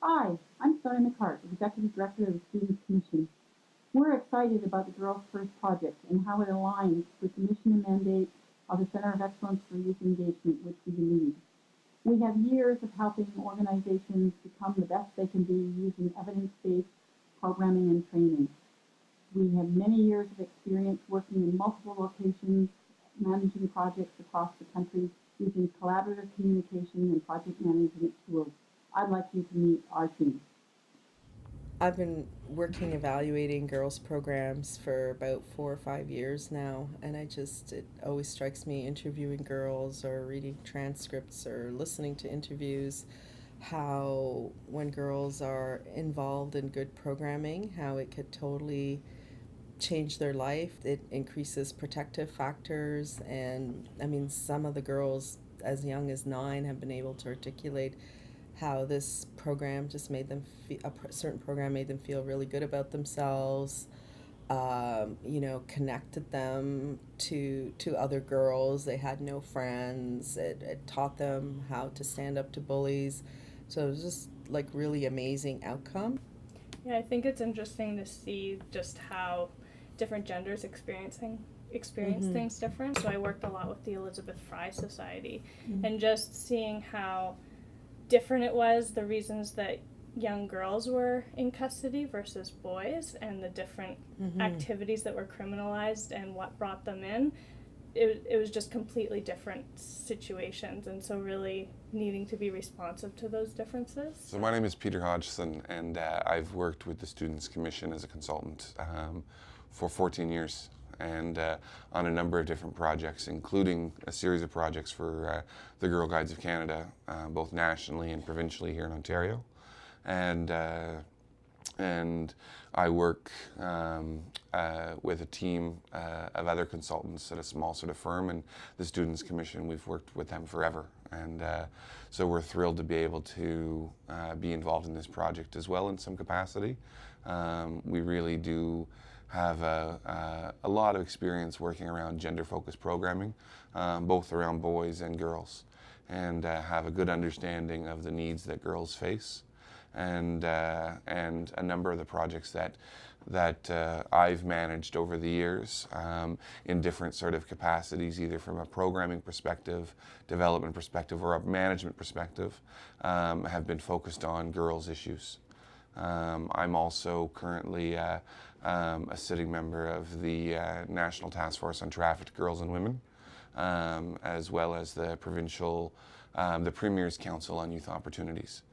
Hi, I'm Sarah McCart, Executive Director of the Students' Commission. We're excited about the Girls First project and how it aligns with the mission and mandate of the Center of Excellence for Youth Engagement, which we lead. We have years of helping organizations become the best they can be using evidence-based programming and training. We have many years of experience working in multiple locations, managing projects across the country using collaborative communication and project management tools. I'd like you to meet our team. I've been working evaluating girls programs for about 4 or 5 years now, and it always strikes me interviewing girls or reading transcripts or listening to interviews how when girls are involved in good programming, how it could totally change their life. It increases protective factors, and I mean, some of the girls as young as 9 have been able to articulate how this program just made them a certain program made them feel really good about themselves. Connected them to other girls. They had no friends. It taught them how to stand up to bullies. So it was just like really amazing outcome. Yeah, I think it's interesting to see just how different genders experience Mm-hmm. things different. So I worked a lot with the Elizabeth Fry Society, and just seeing how different it was, the reasons that young girls were in custody versus boys, and the different Mm-hmm. activities that were criminalized and what brought them in. It was just completely different situations, and so really needing to be responsive to those differences. So my name is Peter Hodgson, and I've worked with the Students' Commission as a consultant for 14 years, and on a number of different projects, including a series of projects for the Girl Guides of Canada, both nationally and provincially here in Ontario. And and I work with a team of other consultants at a small sort of firm, and the Students' Commission, we've worked with them forever. And so we're thrilled to be able to be involved in this project as well in some capacity. We really do have a lot of experience working around gender-focused programming, both around boys and girls, and have a good understanding of the needs that girls face. And a number of the projects that I've managed over the years in different sort of capacities, either from a programming perspective, development perspective, or a management perspective, have been focused on girls' issues. I'm also currently a sitting member of the National Task Force on Trafficked Girls and Women, as well as the the Premier's Council on Youth Opportunities.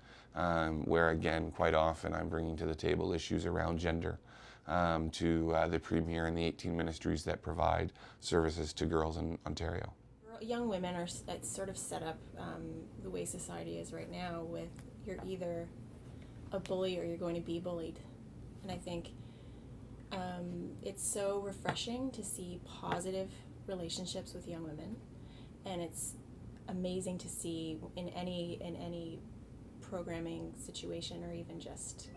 Where again, quite often I'm bringing to the table issues around gender to the Premier and the 18 ministries that provide services to girls in Ontario. Young women are sort of set up the way society is right now with you're either a bully or you're going to be bullied. And I think it's so refreshing to see positive relationships with young women, and it's amazing to see in any programming situation or even just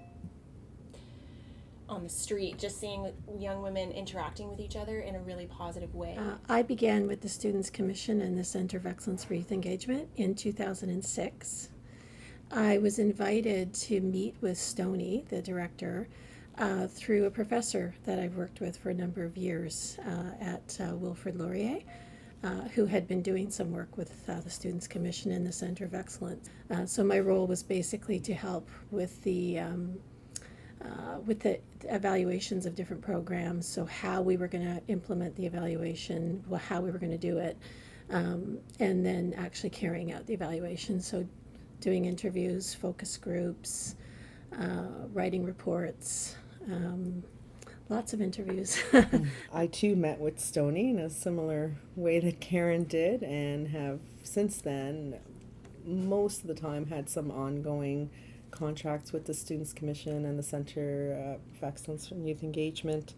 on the street, just seeing young women interacting with each other in a really positive way. I began with the Students' Commission and the Center of Excellence for Youth Engagement in 2006. I was invited to meet with Stoney, the director, through a professor that I've worked with for a number of years at Wilfrid Laurier, who had been doing some work with the Students' Commission and the Center of Excellence. So my role was basically to help with the evaluations of different programs, so how we were going to implement the evaluation, how we were going to do it, and then actually carrying out the evaluation. So doing interviews, focus groups, writing reports, lots of interviews. I too met with Stony in a similar way that Karen did, and have since then most of the time had some ongoing contracts with the Students' Commission and the Center of Excellence in Youth Engagement,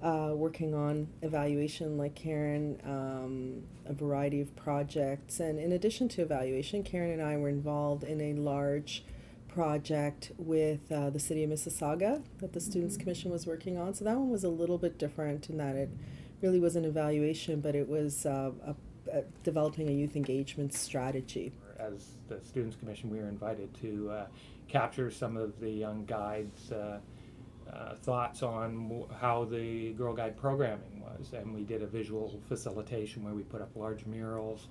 working on evaluation like Karen, a variety of projects. And in addition to evaluation, Karen and I were involved in a large project with the city of Mississauga that the Students' Commission was working on. So that one was a little bit different in that it really was an evaluation, but it was developing a youth engagement strategy. as the Students Commission, we were invited to capture some of the young guides' thoughts on how the Girl Guide programming was. And we did a visual facilitation where we put up large murals,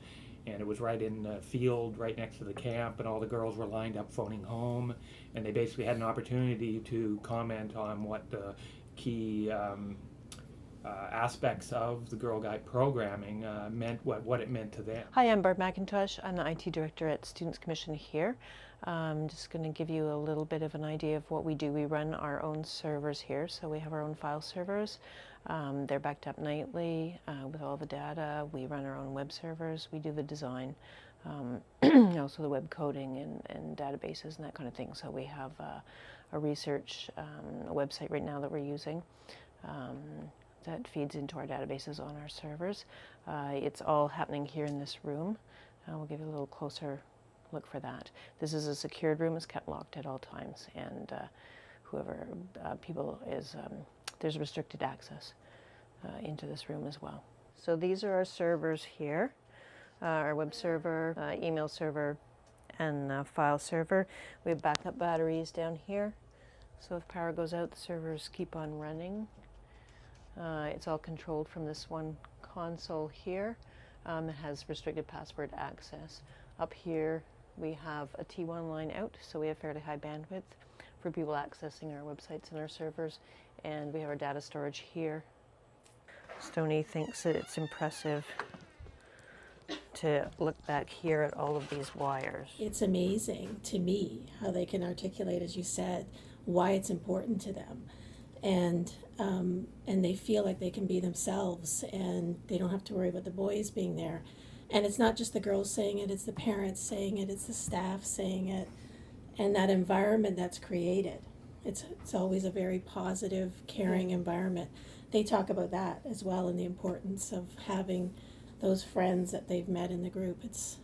and it was right in the field right next to the camp, and all the girls were lined up phoning home, and they basically had an opportunity to comment on what the key aspects of the Girl Guide programming meant, what it meant to them. Hi, I'm Barb McIntosh. I'm the IT director at Students Commission here. I'm just going to give you a little bit of an idea of what we do. We run our own servers here, so we have our own file servers. They're backed up nightly with all the data. We run our own web servers. We do the design, also the web coding and databases and that kind of thing. So we have a research a website right now that we're using. That feeds into our databases on our servers. It's all happening here in this room. We'll give you a little closer look for that. This is a secured room. It's kept locked at all times, and whoever people is, there's restricted access into this room as well. So these are our servers here, our web server, email server, and file server. We have backup batteries down here, so if power goes out, the servers keep on running. It's all controlled from this one console here. It has restricted password access. Up here we have a T1 line out, so we have fairly high bandwidth for people accessing our websites and our servers, and we have our data storage here. Stony thinks that it's impressive to look back here at all of these wires. It's amazing to me how they can articulate, as you said, why it's important to them. And they feel like they can be themselves, and they don't have to worry about the boys being there. And it's not just the girls saying it, it's the parents saying it, it's the staff saying it, and that environment that's created. It's always a very positive, caring environment. They talk about that as well, and the importance of having those friends that they've met in the group. It's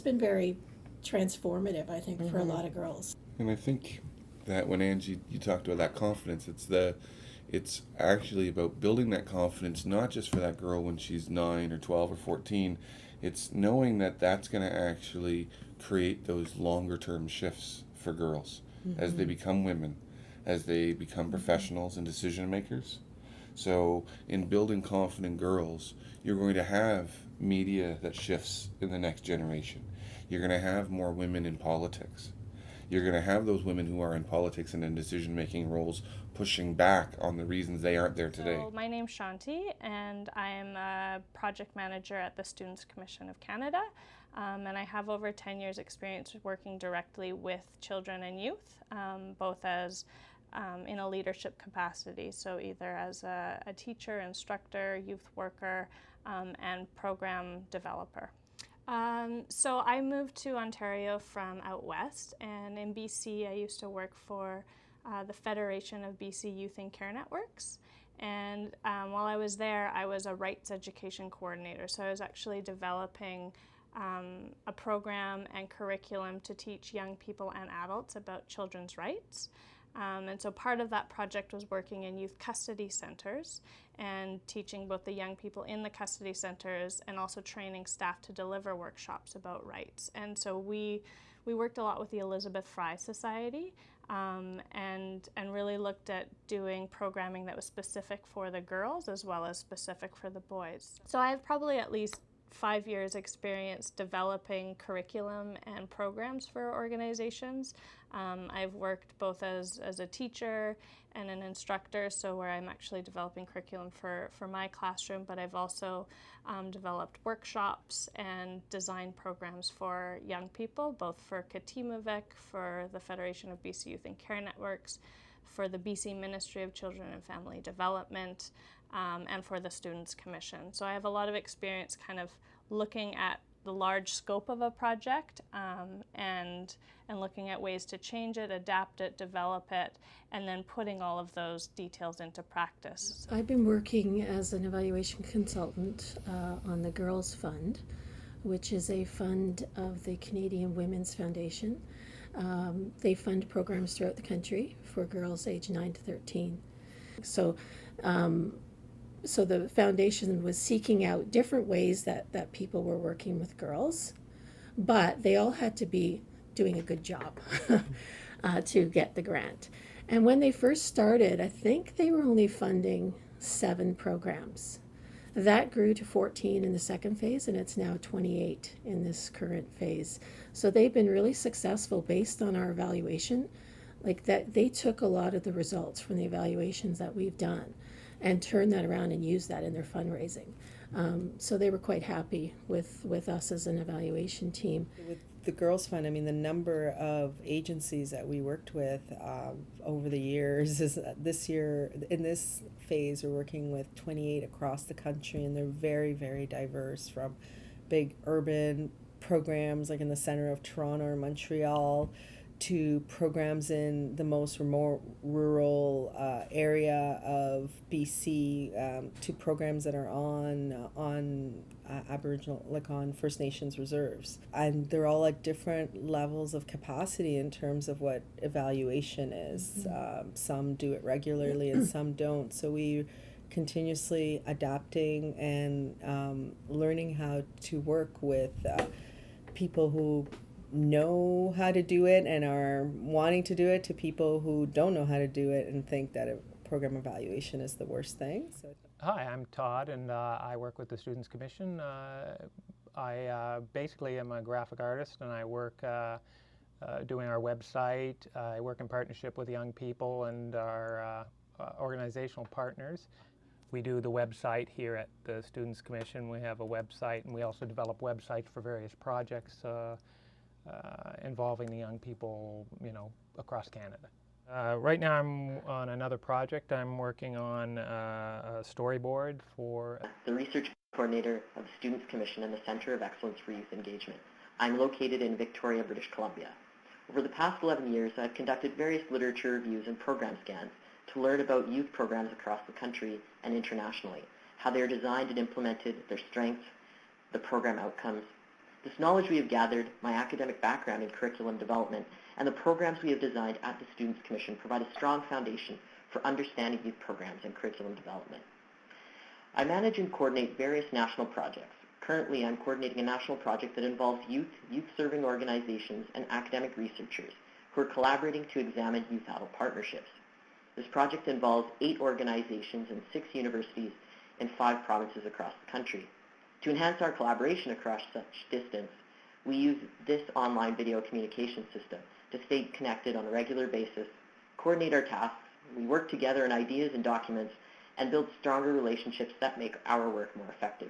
been very transformative, I think, for a lot of girls. And I think that when Angie, you talked about that confidence, it's actually about building that confidence, not just for that girl when she's 9 or 12 or 14. It's knowing that that's going to actually create those longer term shifts for girls as they become women, as they become professionals and decision makers. So in building confident girls, you're going to have media that shifts in the next generation. You're going to have more women in politics. You're going to have those women who are in politics and in decision-making roles pushing back on the reasons they aren't there today. So my name's Shanti, and I'm a project manager at the Students Commission of Canada. And I have over 10 years experience working directly with children and youth, both as in a leadership capacity, so either as a teacher, instructor, youth worker, and program developer. So I moved to Ontario from out west, and in BC I used to work for the Federation of BC Youth and Care Networks. And while I was there, I was a rights education coordinator, so I was actually developing a program and curriculum to teach young people and adults about children's rights. And so part of that project was working in youth custody centers and teaching both the young people in the custody centers and also training staff to deliver workshops about rights. And so we worked a lot with the Elizabeth Fry Society and really looked at doing programming that was specific for the girls as well as specific for the boys. So I have probably at least 5 years experience developing curriculum and programs for organizations. I've worked both as a teacher and an instructor, so where I'm actually developing curriculum for my classroom, but I've also developed workshops and design programs for young people, both for Katimavik, for the Federation of BC Youth and Care Networks, for the BC Ministry of Children and Family Development, and for the Students Commission. So I have a lot of experience kind of looking at the large scope of a project and looking at ways to change it, adapt it, develop it, and then putting all of those details into practice. I've been working as an evaluation consultant on the Girls Fund, which is a fund of the Canadian Women's Foundation. They fund programs throughout the country for girls aged 9 to 13. So the foundation was seeking out different ways that people were working with girls but they all had to be doing a good job to get the grant. And when they first started, I think they were only funding 7 programs. That grew to 14 in the second phase, and it's now 28 in this current phase. So they've been really successful based on our evaluation. Like that, they took a lot of the results from the evaluations that we've done and turned that around and used that in their fundraising. So they were quite happy with us as an evaluation team. With the Girls Fund, I mean, the number of agencies that we worked with over the years is this year, in this phase, we're working with 28 across the country, and they're very, very diverse, from big urban programs like in the center of Toronto or Montreal to programs in the most remote rural area of BC, to programs that are on Aboriginal, like on First Nations reserves. And they're all at different levels of capacity in terms of what evaluation is. Some do it regularly and some don't. So we continuously adapting and learning how to work with people who know how to do it and are wanting to do it, to people who don't know how to do it and think that a program evaluation is the worst thing. So. Hi, I'm Todd, and I work with the Students Commission. I basically am a graphic artist, and I work doing our website. I work in partnership with young people and our organizational partners. We do the website here at the Students Commission. We have a website, and we also develop websites for various projects involving the young people, across Canada. Right now I'm on another project. I'm working on a storyboard for the research coordinator of the Students Commission and the Centre of Excellence for Youth Engagement. I'm located in Victoria, British Columbia. Over the past 11 years, I've conducted various literature reviews and program scans to learn about youth programs across the country and internationally, how they are designed and implemented, their strengths, the program outcomes. This knowledge we have gathered, my academic background in curriculum development, and the programs we have designed at the Students Commission provide a strong foundation for understanding youth programs and curriculum development. I manage and coordinate various national projects. Currently, I'm coordinating a national project that involves youth-serving organizations, and academic researchers who are collaborating to examine youth-adult partnerships. This project involves 8 organizations and 6 universities in 5 provinces across the country. To enhance our collaboration across such distance, we use this online video communication system to stay connected on a regular basis, coordinate our tasks, we work together on ideas and documents, and build stronger relationships that make our work more effective.